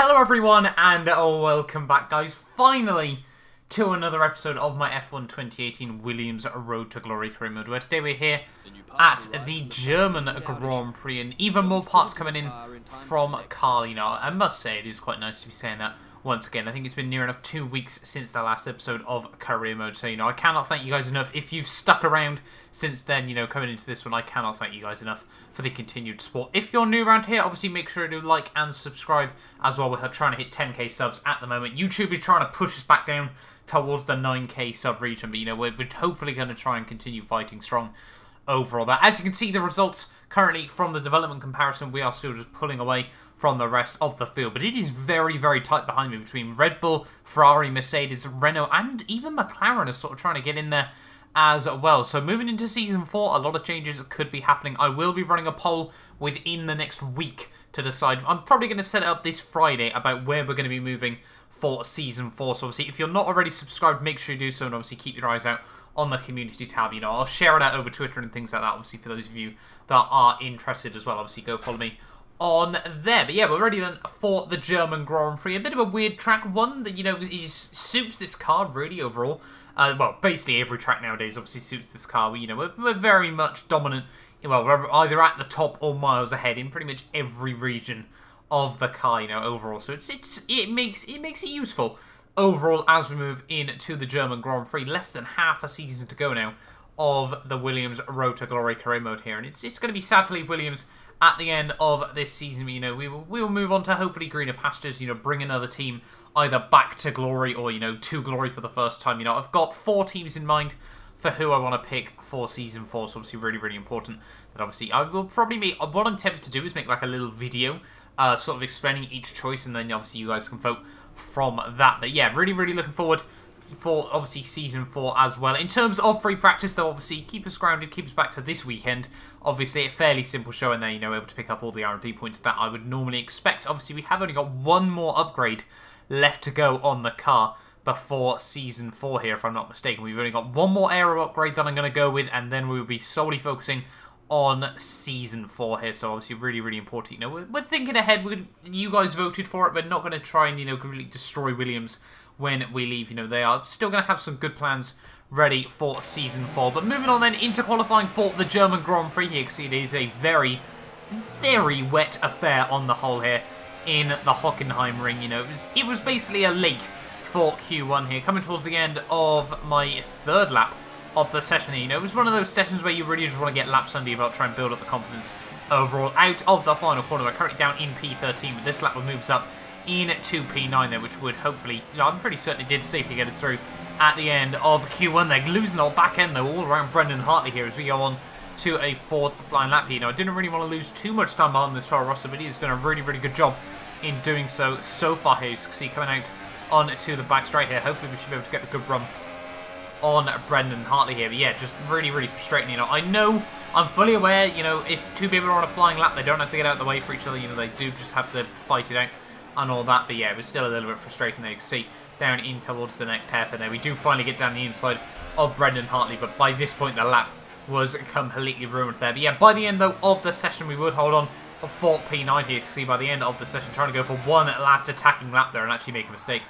Hello everyone and welcome back guys, finally to another episode of my F1 2018 Williams Road to Glory Career Mode, where today we're here at the German Grand Prix and even more parts coming in from Carl. You know, I must say it is quite nice to be saying that once again. I think it's been near enough 2 weeks since the last episode of Career Mode, so you know, I cannot thank you guys enough. If you've stuck around since then, you know, coming into this one, I cannot thank you guys enough for the continued support. If you're new around here, obviously make sure to like and subscribe as well. We're trying to hit 10k subs at the moment. YouTube is trying to push us back down towards the 9k sub region, but you know, we're hopefully going to try and continue fighting strong overall. That, as you can see, the results currently from the development comparison, we are still just pulling away from the rest of the field, but it is very, very tight behind me between Red Bull, Ferrari, Mercedes, Renault, and even McLaren are sort of trying to get in there as well. So moving into Season 4, a lot of changes could be happening. I will be running a poll within the next week to decide. I'm probably going to set it up this Friday about where we're going to be moving for Season 4. So obviously, if you're not already subscribed, make sure you do so, and obviously keep your eyes out on the community tab. You know, I'll share it out over Twitter and things like that, obviously, for those of you that are interested as well. Obviously, go follow me on there. But yeah, we're ready then for the German Grand Prix. A bit of a weird track, one that, you know, suits this car really overall. Well, basically every track nowadays obviously suits this car. You know, we're very much dominant. Well, we're either at the top or miles ahead in pretty much every region of the car, you know, overall. So it makes it useful overall as we move into the German Grand Prix. Less than half a season to go now of the Williams Road to Glory Career Mode here, and it's going to be sad to leave Williams at the end of this season. But, you know, we will move on to hopefully greener pastures. You know, bring another team either back to glory or, you know, to glory for the first time. You know, I've got 4 teams in mind for who I want to pick for Season 4, so obviously really, really important. But obviously, I will probably make, what I'm tempted to do is make like a little video sort of explaining each choice, and then obviously you guys can vote from that. But yeah, really, really looking forward for obviously Season 4 as well. In terms of free practice though, obviously keep us grounded, keep us back to this weekend. Obviously a fairly simple show in there, you know, able to pick up all the R&D points that I would normally expect. Obviously we have only got one more upgrade left to go on the car before Season 4 here, if I'm not mistaken. We've only got one more aero upgrade that I'm going to go with, and then we will be solely focusing on Season 4 here. So obviously really, really important. You know, we're thinking ahead. You guys voted for it. We're not going to try and, you know, completely destroy Williams when we leave. You know, they are still going to have some good plans ready for Season 4. But moving on then into qualifying for the German Grand Prix. You can see it is a very, very wet affair on the whole here in the Hockenheim ring. You know, it was basically a lake for Q1 here, coming towards the end of my 3rd lap of the session here. You know, it was one of those sessions where you really just want to get laps under your belt, try and build up the confidence overall. Out of the final corner, we're currently down in P13, but this lap will move us up into P9 there, which would hopefully, you know, I'm pretty certain it did safely get us through at the end of Q1. They're losing our back end though, all around Brendan Hartley here as we go on to a 4th flying lap here. You know, I didn't really want to lose too much time behind the Toro Rosso, but he has done a really, really good job in doing so far here. You can see coming out onto the back straight here. Hopefully we should be able to get a good run on Brendan Hartley here. But yeah, just really, really frustrating. You know, I know, I'm fully aware, you know, if 2 people are on a flying lap, they don't have to get out of the way for each other. You know, they do just have to fight it out and all that. But yeah, it was still a little bit frustrating there. You can see down in towards the next hairpin there. We do finally get down the inside of Brendan Hartley, but by this point the lap was completely ruined there. But yeah, by the end though of the session, we would hold on for P9 here. You see by the end of the session, trying to go for one last attacking lap there and actually make a mistake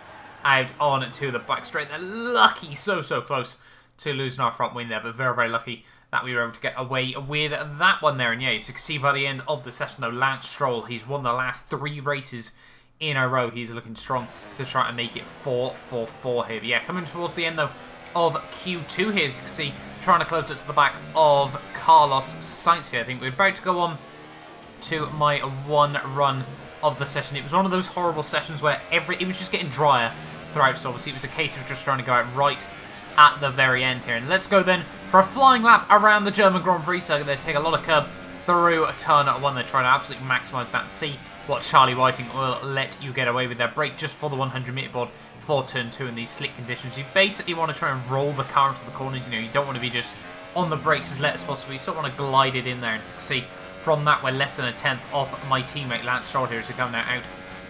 out on to the back straight. They're lucky, so close to losing our front wing there, but very, very lucky that we were able to get away with that one there. And yeah, you can see by the end of the session though, Lance Stroll, he's won the last 3 races in a row. He's looking strong to try and make it 4-4-4 here. But yeah, coming towards the end though of Q2 here, as you can see, trying to close it to the back of Carlos Sainz here. I think we're about to go on to my 1 run of the session. It was one of those horrible sessions where it was just getting drier throughout, so obviously it was a case of just trying to go out right at the very end here. And let's go then for a flying lap around the German Grand Prix. So they take a lot of curb through turn 1. They're trying to absolutely maximise that and see what Charlie Whiting will let you get away with. Their brake just for the 100 metre board for turn 2 in these slick conditions. You basically want to try and roll the car into the corners. You know, you don't want to be just on the brakes as late as possible. You sort of want to glide it in there, and see from that we're less than a 10th off my teammate Lance Stroll here as we come now out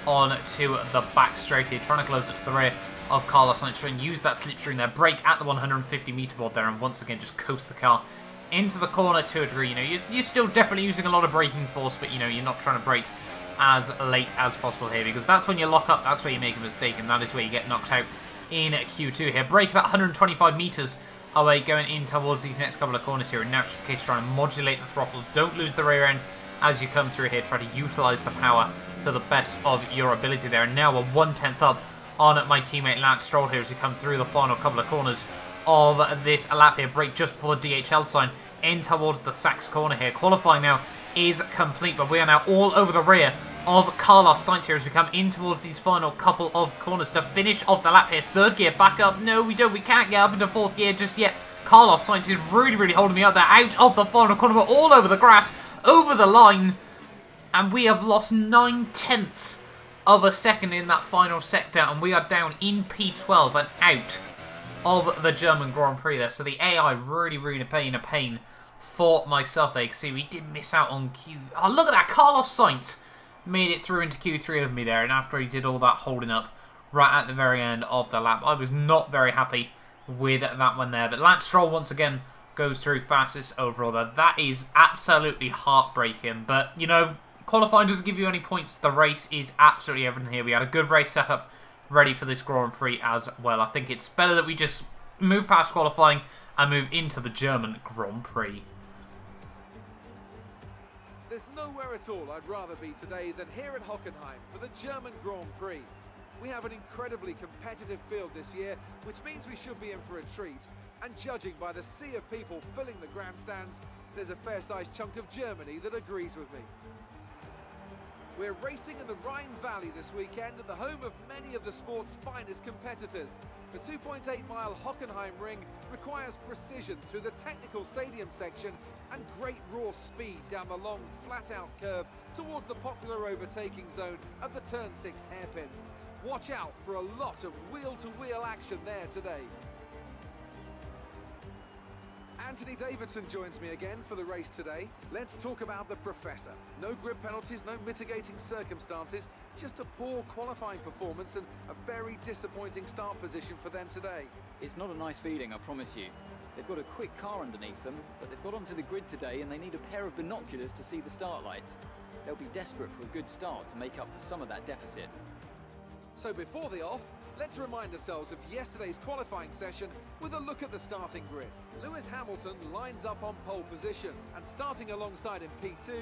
on to the back straight here, trying to close it to the rear of Carlos Sainz, trying to use that slipstream there, brake at the 150 metre board there, and once again just coast the car into the corner to a degree. You know, you're still definitely using a lot of braking force, but you know, you're not trying to brake as late as possible here, because that's when you lock up, that's where you make a mistake, and that is where you get knocked out in Q2 here. Brake about 125 meters away going in towards these next couple of corners here, and now it's just a case trying to modulate the throttle. Don't lose the rear end as you come through here. Try to utilize the power to the best of your ability there. And now we're 1/10 up on my teammate Lance Stroll here as we come through the final couple of corners of this lap here. Brake just before the DHL sign in towards the Sachs corner here. Qualifying now is complete, but we are now all over the rear of Carlos Sainz here as we come in towards these final couple of corners to finish off the lap here. Third gear back up. No, we can't get up into fourth gear just yet. Carlos Sainz is really holding me up there. Out of the final corner, we're all over the grass, over the line, and we have lost 9/10 of a second in that final sector, and we are down in P12 and out of the German Grand Prix there. So the AI really paying a pain for myself there. You can see we did miss out on Q. Oh, look at that. Carlos Sainz made it through into Q3 of me there, and after he did all that holding up right at the very end of the lap, I was not very happy with that one there. But Lance Stroll once again goes through fastest overall there. That is absolutely heartbreaking, but you know, qualifying doesn't give you any points. The race is absolutely everything here. We had a good race setup ready for this Grand Prix as well. I think it's better that we just move past qualifying and move into the German Grand Prix. There's nowhere at all I'd rather be today than here at Hockenheim for the German Grand Prix. We have an incredibly competitive field this year, which means we should be in for a treat. And judging by the sea of people filling the grandstands, there's a fair-sized chunk of Germany that agrees with me. We're racing in the Rhine Valley this weekend at the home of many of the sport's finest competitors. The 2.8-mile Hockenheim ring requires precision through the technical stadium section and great raw speed down the long, flat-out curve towards the popular overtaking zone of the Turn 6 hairpin. Watch out for a lot of wheel-to-wheel action there today. Anthony Davidson joins me again for the race today. Let's talk about the Professor. No grid penalties, no mitigating circumstances, just a poor qualifying performance and a very disappointing start position for them today. It's not a nice feeling, I promise you. They've got a quick car underneath them, but they've got onto the grid today and they need a pair of binoculars to see the start lights. They'll be desperate for a good start to make up for some of that deficit. So before the off, let's remind ourselves of yesterday's qualifying session with a look at the starting grid. Lewis Hamilton lines up on pole position, and starting alongside in P2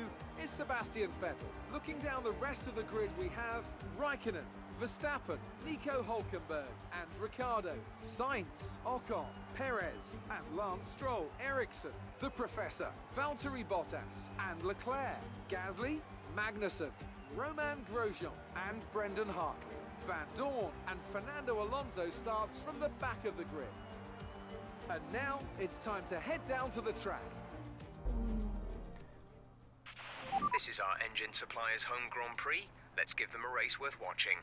is Sebastian Vettel. Looking down the rest of the grid, we have Raikkonen, Verstappen, Nico Hülkenberg and Ricciardo, Sainz, Ocon, Perez and Lance Stroll, Rixon, the Professor, Valtteri Bottas and Leclerc, Gasly, Magnussen, Romain Grosjean and Brendan Hartley. Van Dorn and Fernando Alonso starts from the back of the grid. And now it's time to head down to the track. This is our engine supplier's home Grand Prix. Let's give them a race worth watching.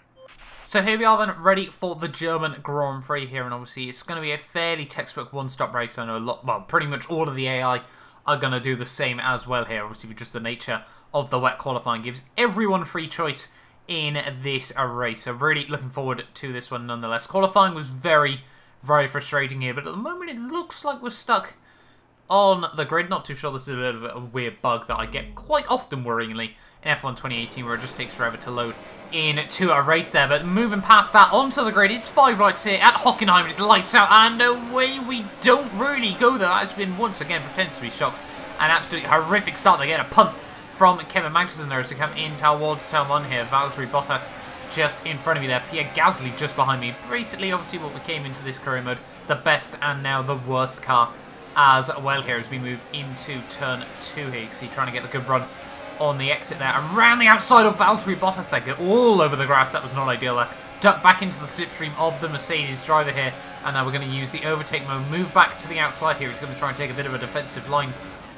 So here we are then, ready for the German Grand Prix here, and obviously it's going to be a fairly textbook one-stop race. I know a lot, well, pretty much all of the AI are going to do the same as well here, obviously with just the nature of the wet qualifying gives everyone free choice in this race. So really looking forward to this one nonetheless. Qualifying was very frustrating here, but at the moment it looks like we're stuck on the grid. Not too sure, this is a bit of a weird bug that I get quite often, worryingly, in F1 2018, where it just takes forever to load into a race there. But moving past that onto the grid, it's 5 lights here at Hockenheim. It's lights out, and away we don't really go there. That's been once again pretends to be shocked. An absolutely horrific start. They get a punt from Kevin Magnussen there as we come in towards turn 1 here. Valtteri Bottas just in front of me there. Pierre Gasly just behind me. Basically, obviously, what we came into this career mode, the best and now the worst car as well here as we move into turn 2 here. You see, trying to get a good run on the exit there. Around the outside of Valtteri Bottas there. Get all over the grass. That was not ideal there. Duck back into the slipstream of the Mercedes driver here. And now we're going to use the overtake mode. Move back to the outside here. He's going to try and take a bit of a defensive line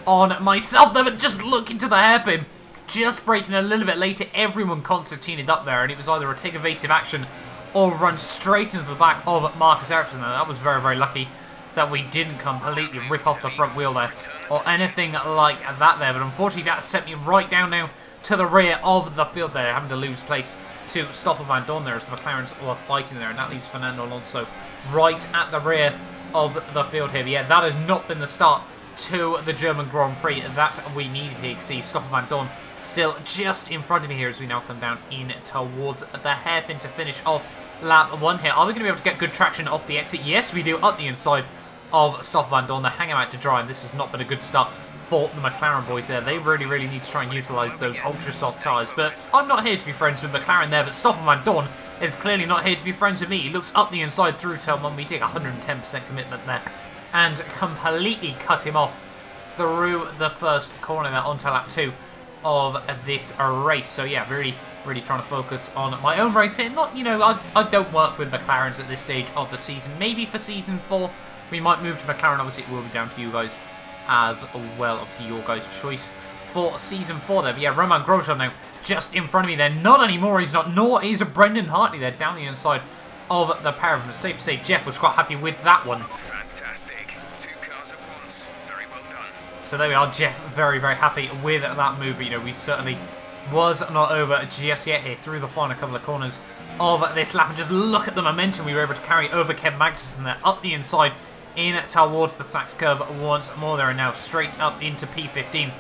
on myself there, but just look into the hairpin. Just braking a little bit later, everyone concertinaed up there, and it was either a take evasive action or run straight into the back of Marcus Ericsson. That was very lucky that we didn't completely rip off the front wheel there or anything like that there, but unfortunately that sent me right down now to the rear of the field there, having to lose place to Stoffel Van Dorn there as the McLarens were fighting there, and that leaves Fernando Alonso right at the rear of the field here. But yeah, that has not been the start to the German Grand Prix that we needed here. You see Stoffel Van Dorn still just in front of me here as we now come down in towards the hairpin to finish off lap 1 here. Are we going to be able to get good traction off the exit? Yes, we do, up the inside of Stoffel Vandoorne. They're hanging out to dry, and this has not been a good start for the McLaren boys there. They really need to try and utilise those ultra soft tyres, but I'm not here to be friends with McLaren there, but Stoffel Vandoorne is clearly not here to be friends with me. He looks up the inside through turn 1. We take 110% commitment there and completely cut him off through the first corner there onto lap 2 of this race. So yeah, really trying to focus on my own race here. Not, you know, I don't work with McLarens at this stage of the season. Maybe for season 4 we might move to McLaren. Obviously it will be down to you guys as well, obviously your guys' choice for season 4 there. But yeah, Romain Grosjean now just in front of me there. Not anymore, he's not, nor is Brendan Hartley there down the inside of the pair of them. It's safe to say Jeff was quite happy with that one. Fantastic. 2 cars at once. Very well done. So there we are, Jeff very happy with that move. But, you know, we certainly was not over just yet here through the final couple of corners of this lap. And just look at the momentum we were able to carry over Ken Magnussen there up the inside in towards the Sachs curve once more there, and now straight up into P15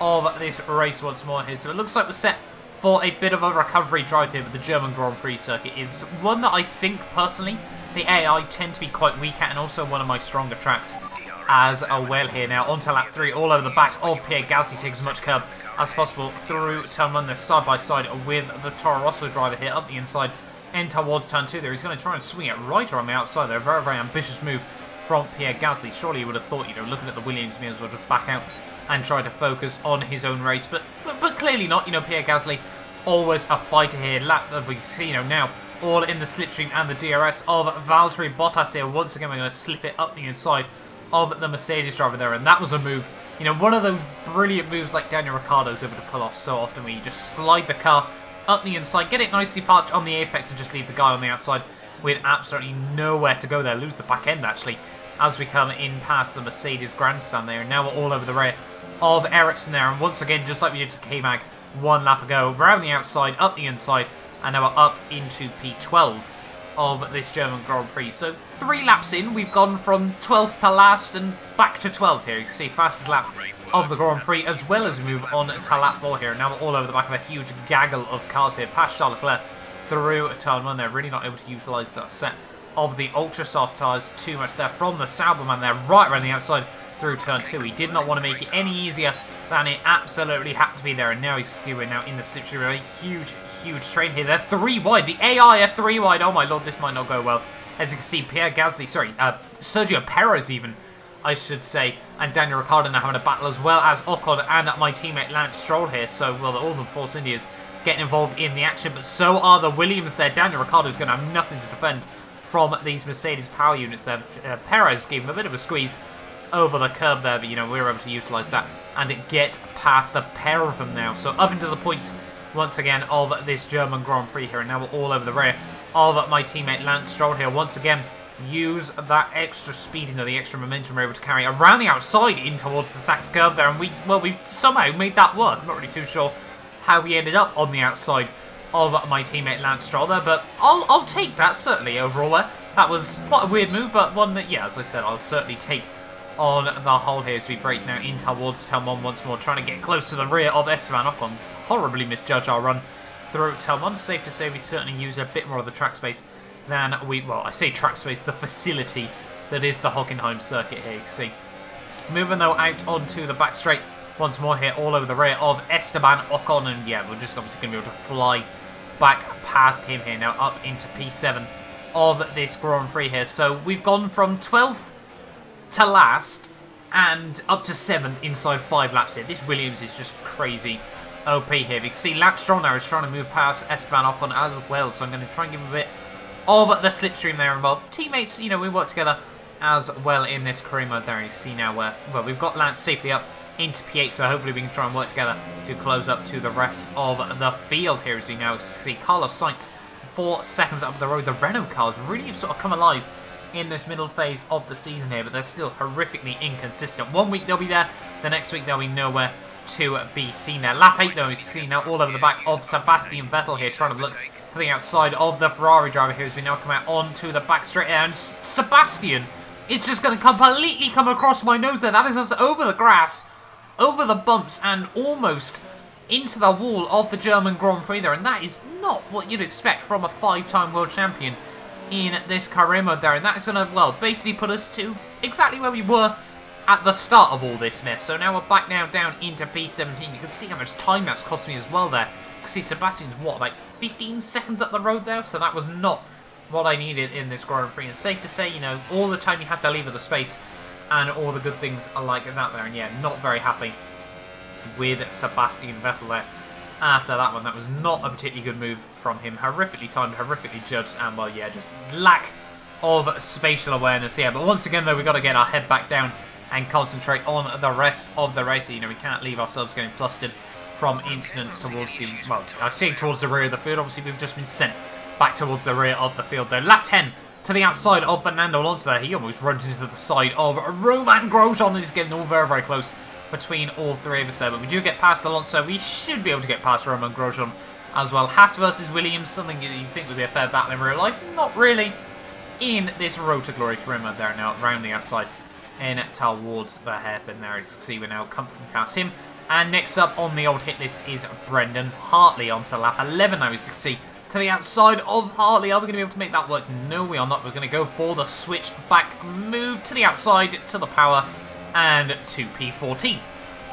of this race once more here. So it looks like we're set for a bit of a recovery drive here, but the German Grand Prix circuit is one that I think personally the AI tend to be quite weak at, and also one of my stronger tracks as well here. Now onto lap 3, all over the back of Pierre Gasly, takes as much curb as possible through turn 1 there, side by side with the Toro Rosso driver here up the inside and towards turn 2 there. He's going to try and swing it right around the outside there. Very ambitious move from Pierre Gasly. Surely you would have thought, you know, looking at the Williams, may as well just back out and try to focus on his own race, but clearly not. You know, Pierre Gasly always a fighter here. Lap that we see, you know, now all in the slipstream and the DRS of Valtteri Bottas here. Once again, we're going to slip it up the inside of the Mercedes driver there, and that was a move, you know, one of those brilliant moves like Daniel Ricciardo's able to pull off so often, where you just slide the car up the inside, get it nicely parked on the apex, and just leave the guy on the outside with absolutely nowhere to go there. Lose the back end actually as we come in past the Mercedes grandstand there. And now we're all over the rear of Rixon there, and once again, just like we did to K-Mag 1 lap ago, around the outside, up the inside, and now we're up into P12 of this German Grand Prix. So 3 laps in, we've gone from 12th to last and back to 12th here. You can see fastest lap of the Grand Prix, as well as we move on to lap 4 here. Now we're all over the back of a huge gaggle of cars here, past Charles Leclerc through turn 1 there. Really not able to utilise that set of the ultra soft tyres too much there from the Sauberman there, right around the outside through turn 2. He did not want to make it any easier than it absolutely had to be there, and now he's skewing now in the slipstream. A huge train here. They're 3 wide. The AI are 3 wide. Oh my lord, this might not go well. As you can see, Pierre Gasly, Sergio Perez even, I should say, and Daniel Ricciardo now having a battle, as well as Ocon and my teammate Lance Stroll here. So, well, all the Force Indias getting involved in the action, but so are the Williams there. Daniel Ricciardo is going to have nothing to defend from these Mercedes power units there. Perez gave him a bit of a squeeze over the curb there, but, you know, we were able to utilise that and get past the pair of them now. So up into the points once again of this German Grand Prix here, and now we're all over the rear of my teammate Lance Stroll here. Once again, use that extra speed, you know, the extra momentum we're able to carry around the outside in towards the Sachs curve there, and we somehow made that work. I'm not really too sure how we ended up on the outside of my teammate Lance Stroll there, but I'll take that certainly overall there. That was quite a weird move, but one that, yeah, as I said, I'll certainly take on the whole here as we break now in towards turn 1 once more, trying to get close to the rear of Esteban Ocon. Horribly misjudge our run through turn 1. Safe to say we certainly use a bit more of the track space than well, I say track space, the facility that is the Hockenheim circuit here, you see. Moving though out onto the back straight once more here, all over the rear of Esteban Ocon, and yeah, we're just obviously going to be able to fly back past him here now, up into P7 of this Grand Prix here. So we've gone from 12th to last and up to 7th inside 5 laps here. This Williams is just crazy OP here. You can see Lance Stroll now is trying to move past Esteban Ocon as well, so I'm going to try and give him a bit of the slipstream there involved. Teammates, you know, we work together as well in this career mode there. You see now where, well, we've got Lance safely up into P8, so hopefully we can try and work together to close up to the rest of the field here, as we now see Carlos Sainz 4 seconds up the road. The Renault cars really have sort of come alive in this middle phase of the season here, but they're still horrifically inconsistent. 1 week they'll be there, the next week they'll be nowhere to be seen there. Lap 8 though is seen now all over the back of Sebastian Vettel here, trying to look to the outside of the Ferrari driver here as we now come out onto the back straight, and Sebastian is just going to completely come across my nose there. That is us over the grass, over the bumps, and almost into the wall of the German Grand Prix there, and that is not what you'd expect from a 5-time world champion in this career mode there, and that is going to, well, basically put us to exactly where we were at the start of all this mess. So now we're back now down into P17. You can see how much time that's cost me as well there. You can see Sebastian's, what, like 15 seconds up the road there? So that was not what I needed in this Grand Prix. And safe to say, you know, all the time you have to leave at the space and all the good things are like that there. And yeah, not very happy with Sebastian Vettel there after that one. That was not a particularly good move from him. Horrifically timed, horrifically judged, and well, yeah, just lack of spatial awareness. Yeah, but once again though, we've got to get our head back down and concentrate on the rest of the race. You know, we can't leave ourselves getting flustered from incidents towards the, well, I say towards the rear of the field. Obviously, we've just been sent back towards the rear of the field there. Lap 10 to the outside of Fernando Alonso there. He almost runs into the side of Roman Grosjean. He's getting all very, very close between all three of us there. But we do get past Alonso. We should be able to get past Roman Grosjean as well. Haas versus Williams, something you think would be a fair battle in real life. Not really in this Road to Glory career mode there now, around the outside and towards the hairpin there. As you can see, we're now comfortably past him. And next up on the old hit list is Brendan Hartley onto lap 11 now. As you can see, to the outside of Hartley. Are we going to be able to make that work? No, we are not. We're going to go for the switch back move to the outside, to the power, and to P14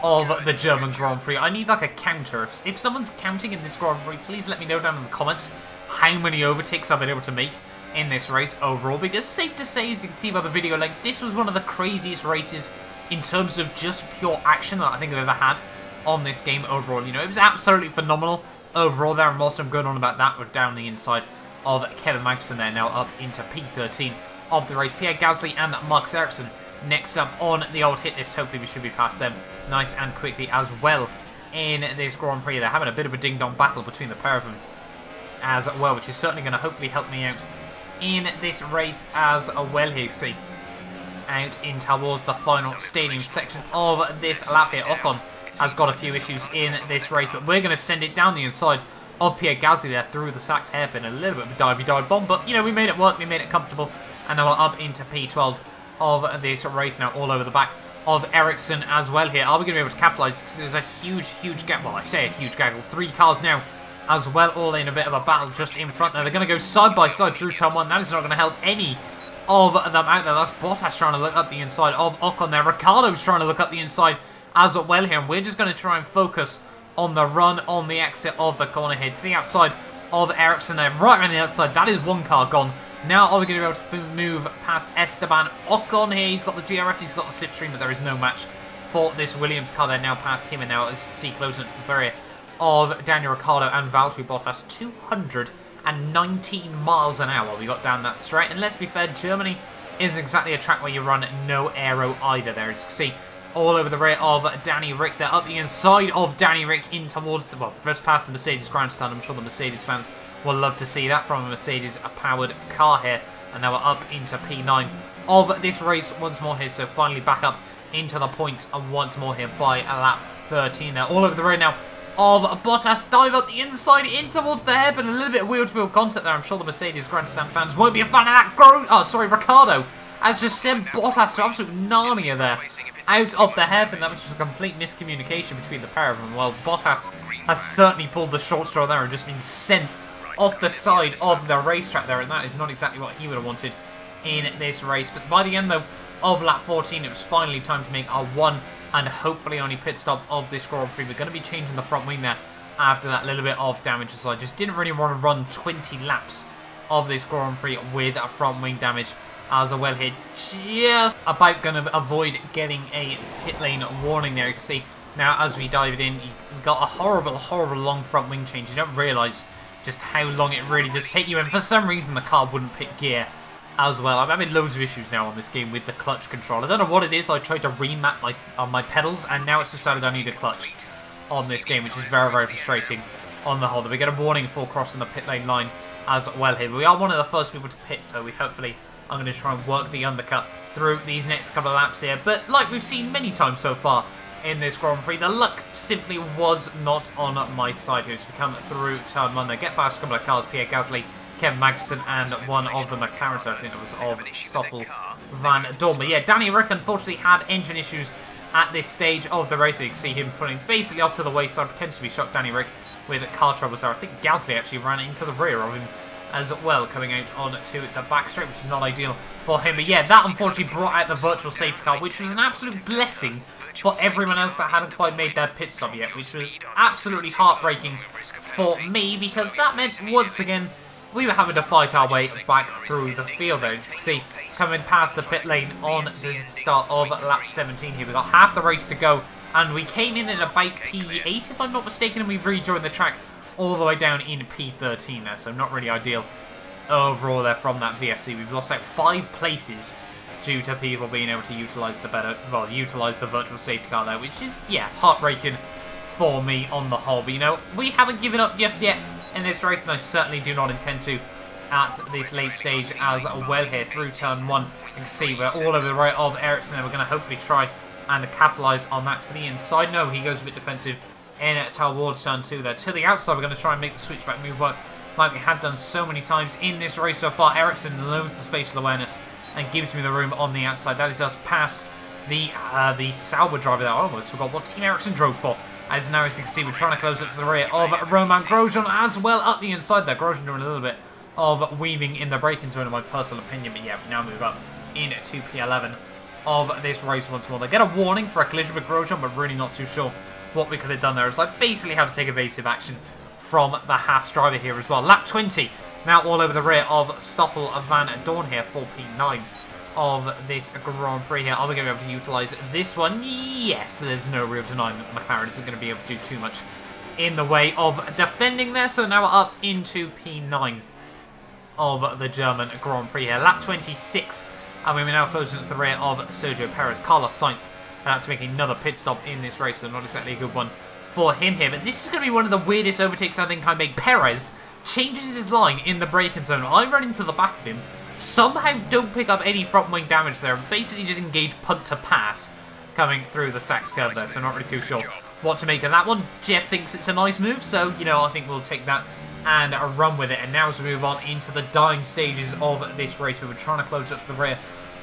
of the German Grand Prix. I need like a counter. If someone's counting in this Grand Prix, please let me know down in the comments how many overtakes I've been able to make in this race overall, because safe to say, as you can see by the video, like, this was one of the craziest races in terms of just pure action that I think I've ever had on this game overall. You know, it was absolutely phenomenal overall there, and whilst I'm going on about that, we're down the inside of Kevin Magnussen there, now up into P13 of the race. Pierre Gasly and Marcus Ericsson next up on the old hit list. Hopefully we should be past them nice and quickly as well in this Grand Prix. They're having a bit of a ding-dong battle between the pair of them as well, which is certainly going to hopefully help me out in this race as well. Here you see, out in towards the final stadium section of this lap here. Ocon has got a few issues in this race, but we're going to send it down the inside of Pierre Gasly there through the Sachs hairpin. A little bit of a divey dive bomb, but you know, we made it work, we made it comfortable, and now we're up into P12 of this race now, all over the back of Ericsson as well here. Are we going to be able to capitalise? Because there's a huge gap. Well, I say a huge gaggle. 3 cars now as well, all in a bit of a battle just in front there. They're going to go side by side through turn 1. That is not going to help any of them out there. That's Bottas trying to look up the inside of Ocon there. Ricciardo's trying to look up the inside as well here. And we're just going to try and focus on the run on the exit of the corner here to the outside of Ericsson there. Right around the outside. That is 1 car gone. Now are we going to be able to move past Esteban Ocon here? He's got the DRS, he's got the slipstream, but there is no match for this Williams car there. Now past him, and now as you can see, closing to the barrier of Daniel Ricciardo and Valtteri Bottas. 219 miles an hour we got down that straight. And let's be fair, Germany isn't exactly a track where you run no aero either there. As you can see, all over the rear of Danny Rick. They're up the inside of Danny Rick in towards the, well, just past the Mercedes grandstand. I'm sure the Mercedes fans will love to see that from a Mercedes-powered car here. And now we're up into P9 of this race once more here. So finally back up into the points and once more here by a lap 13 there. All over the rear now of Bottas. Dive up the inside in towards the hairpin. A little bit of wheel-to-wheel contact there. I'm sure the Mercedes grandstand fans won't be a fan of that. Ricciardo has just sent Bottas to absolute Narnia there, out of the hairpin. That was just a complete miscommunication between the pair of them. Well, Bottas has certainly pulled the short straw there and just been sent off the side of the racetrack there, and that is not exactly what he would have wanted in this race. But by the end, though, of lap 14, it was finally time to make our one and hopefully only pit stop of this Grand Prix. We're going to be changing the front wing there after that little bit of damage, so I just didn't really want to run 20 laps of this Grand Prix with a front wing damage as well here. Just about going to avoid getting a pit lane warning there. You can see now as we dive in, we got a horrible long front wing change. You don't realise just how long it really does take you, and for some reason the car wouldn't pick gear as well. I'm having loads of issues now on this game with the clutch control. I don't know what it is. I tried to remap my pedals, and now it's decided I need a clutch on this game, which is very frustrating on the whole. We get a warning for crossing the pit lane line as well here. We are one of the first people to pit, so I'm going to try and work the undercut through these next couple of laps here. But like we've seen many times so far in this Grand Prix, the luck simply was not on my side here. So we come through turn 1 there, get past a couple of cars, Pierre Gasly, Kevin Magnussen, and one of the Mclaren, so I think it was of Stoffel Van Dorn. But yeah, Danny Rick unfortunately had engine issues at this stage of the race. You can see him putting basically off to the wayside, pretends to be shocked Danny Rick with car troubles there. I think Gasly actually ran into the rear of him as well, coming out onto the back straight, which is not ideal for him. But yeah, that unfortunately brought out the virtual safety car, which was an absolute blessing for everyone else that hadn't quite made their pit stop yet, which was absolutely heartbreaking for me, because that meant once again we were having to fight our way back through the field there. As you can see, coming past the pit lane on the start of lap 17 here. We've got half the race to go, and we came in at about P8 if I'm not mistaken, and we've rejoined the track all the way down in P13 there, so not really ideal overall there from that VSC. We've lost out 5 places due to people being able to utilise the virtual safety car there, which is, yeah, heartbreaking for me on the whole. But, you know, we haven't given up just yet in this race, and I certainly do not intend to at this late stage as well here through turn 1. You can see we're all over the right of Ericsson, and we're going to hopefully try and capitalise on that to the inside. No, he goes a bit defensive in towards turn 2 there. To the outside, we're going to try and make the switchback move work like we have done so many times in this race so far. Ericsson loads the spatial awareness and gives me the room on the outside. That is us past the Sauber driver there. I almost forgot what team Ericsson drove for. As now, as you can see, we're trying to close up to the rear of Roman Grosjean as well up the inside there. Grosjean doing a little bit of weaving in the braking zone, in my personal opinion. But yeah, we now move up into P11 of this race once more. They get a warning for a collision with Grosjean, but really not too sure what we could have done there. It's like basically how to take evasive action from the Haas driver here as well. Lap 20, now all over the rear of Stoffel Van Dorn here for P9 of this Grand Prix here. Are we going to be able to utilise this one? Yes, there's no real denying that McLaren isn't going to be able to do too much in the way of defending there. So now we're up into P9 of the German Grand Prix here. Lap 26, and we're now closing at the rear of Sergio Perez. Carlos Sainz had to make another pit stop in this race, so not exactly a good one for him here. But this is going to be one of the weirdest overtakes I think I make. Perez changes his line in the braking zone. I run into the back of him, somehow don't pick up any front wing damage there, basically just engage punt to pass coming through the Sachs curve there, so not really too sure what to make of that one. Jeff thinks it's a nice move, so, you know, I think we'll take that and run with it. And now as we move on into the dying stages of this race, we were trying to close up to the rear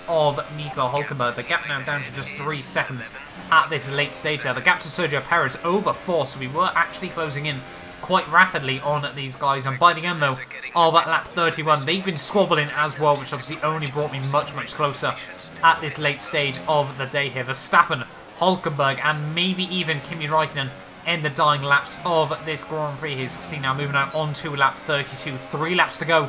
of Nico Hülkenberg. The gap now down to just 3 seconds at this late stage there. The gap to Sergio Perez over 4, so we were actually closing in quite rapidly on these guys. And by the end, though, of lap 31, they've been squabbling as well, which obviously only brought me much closer at this late stage of the day here. Verstappen, Hülkenberg, and maybe even Kimi Räikkönen in the dying laps of this Grand Prix. He's seen now moving out onto lap 32. 3 laps to go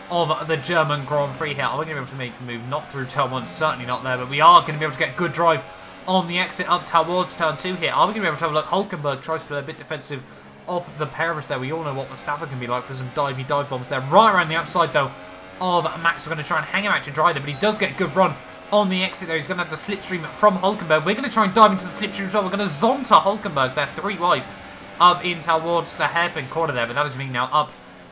of the German Grand Prix here. Are we going to be able to make a move? Not through turn 1, certainly not there, but we are going to be able to get good drive on the exit up towards turn 2 here. Are we going to be able to have a look? Hülkenberg tries to play a bit defensive off the Paris there. We all know what Verstappen can be like for some dive bombs there. Right around the outside, though, of Max. We're going to try and hang him out to dry there, but he does get a good run on the exit there. He's going to have the slipstream from Hülkenberg. We're going to try and dive into the slipstream as well. We're going to zonta Hülkenberg there, 3 wide, up in towards the hairpin corner there, but that is me now up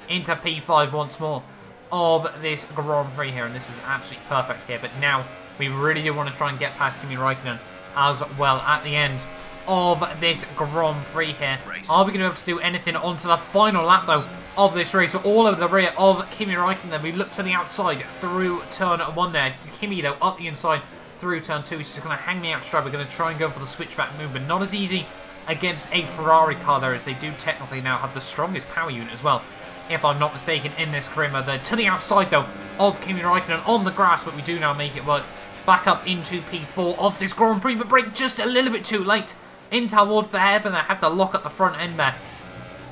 into P5 once more of this Grand Prix here, and this was absolutely perfect here. But now we really do want to try and get past Kimi Räikkönen as well at the end of this Grand Prix here. Are we going to be able to do anything onto the final lap, though, of this race? We're all over the rear of Kimi Räikkönen. We look to the outside through turn 1 there. Kimi, though, up the inside through turn 2. He's just going to hang me out straight. We're going to try and go for the switchback move, but not as easy against a Ferrari car there, as they do technically now have the strongest power unit as well, if I'm not mistaken, in this career mode there. To the outside, though, of Kimi Räikkönen on the grass, but we do now make it work back up into P4 of this Grand Prix, but brake just a little bit too late in towards the hairpin there. Have to lock up the front end there,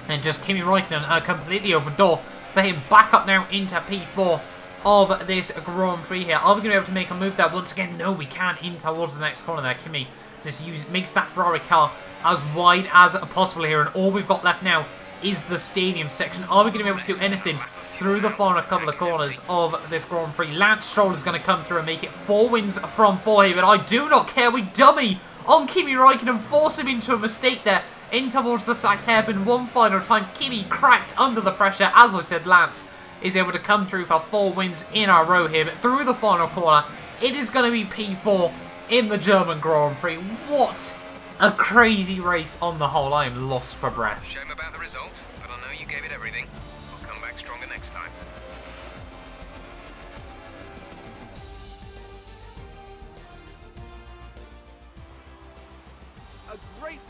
and just Kimi Räikkönen, a completely open door for him back up now into P4 of this Grand Prix here. Are we going to be able to make a move there once again? No, we can't. In towards the next corner there. Kimi just makes that Ferrari car as wide as possible here, and all we've got left now is the stadium section. Are we going to be able to do anything through the final couple of corners of this Grand Prix? Lance Stroll is going to come through and make it 4 wins from 4 here, but I do not care. We dummy on Kimi Räikkönen, force him into a mistake there in towards the Sachs hairpin one final time. Kimi cracked under the pressure. As I said, Lance is able to come through for 4 wins in a row here, but through the final corner, it is going to be P4 in the German Grand Prix. What a crazy race on the whole. I am lost for breath. Shame about the result, but I know you gave it everything. We'll come back stronger next time.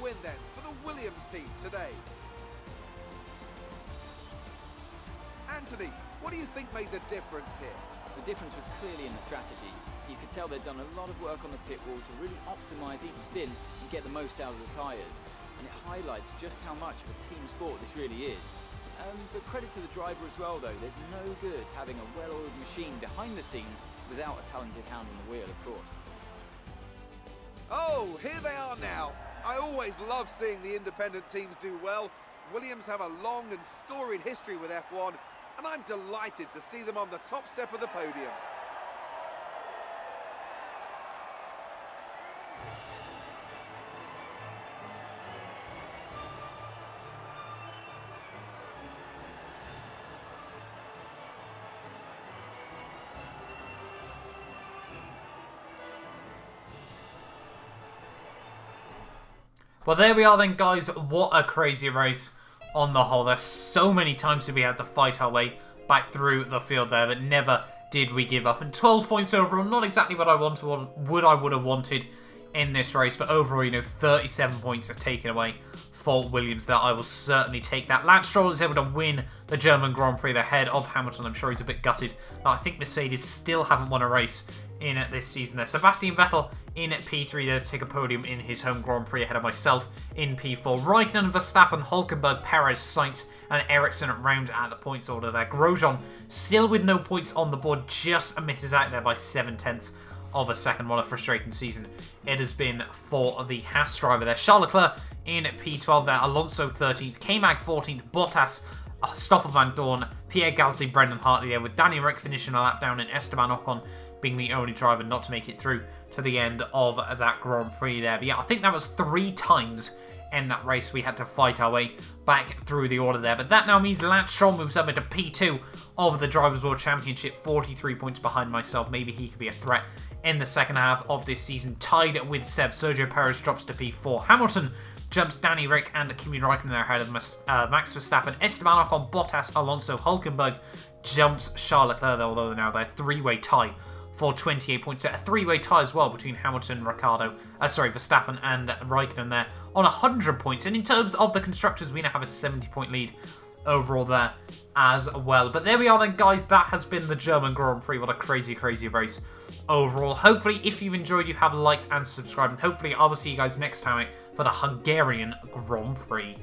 win then for the Williams team today? Anthony, what do you think made the difference here? The difference was clearly in the strategy. You could tell they'd done a lot of work on the pit wall to really optimise each stint and get the most out of the tyres. And it highlights just how much of a team sport this really is. But credit to the driver as well though, there's no good having a well-oiled machine behind the scenes without a talented hand on the wheel, of course. Oh, here they are now. I always love seeing the independent teams do well. Williams have a long and storied history with F1, and I'm delighted to see them on the top step of the podium. Well, there we are then, guys. What a crazy race on the whole. There's so many times that we had to fight our way back through the field there, but never did we give up. And 12 points overall, not exactly what I would have wanted in this race, but overall, you know, 37 points are taken away for Williams there. I will certainly take that. Lance Stroll is able to win the German Grand Prix ahead of Hamilton. I'm sure he's a bit gutted. I think Mercedes still haven't won a race in this season there. Sebastian Vettel in P3 there to take a podium in his home Grand Prix ahead of myself in P4. Raikkonen, Verstappen, Hülkenberg, Perez, Sainz and Ericsson round at the points order there. Grosjean still with no points on the board, just misses out there by 0.7 of a second. What a frustrating season it has been for the Haas driver there. Charles Leclerc in P12 there, Alonso 13th, K-Mag 14th, Bottas, Stoffel Van Dorn, Pierre Gasly, Brendan Hartley there, with Danny Rick finishing a lap down and Esteban Ocon being the only driver not to make it through to the end of that Grand Prix there. But yeah, I think that was 3 times in that race we had to fight our way back through the order there. But that now means Lance Stroll moves up into P2 of the Drivers' World Championship, 43 points behind myself. Maybe he could be a threat in the second half of this season, tied with Seb. Sergio Perez drops to P4. Hamilton jumps Danny Rick and Kimi Raikkonen there ahead of Max Verstappen. Esteban Ocon, Bottas, Alonso, Hülkenberg jumps Charles Leclerc, although now they're 3-way tie for 28 points. A 3-way tie as well between Hamilton, Verstappen and Raikkonen there on 100 points. And in terms of the constructors, we now have a 70-point lead overall there as well. But there we are then, guys. That has been the German Grand Prix. What a crazy, crazy race overall. Hopefully, if you've enjoyed, you have liked and subscribed. And hopefully, I will see you guys next time for the Hungarian Grand Prix.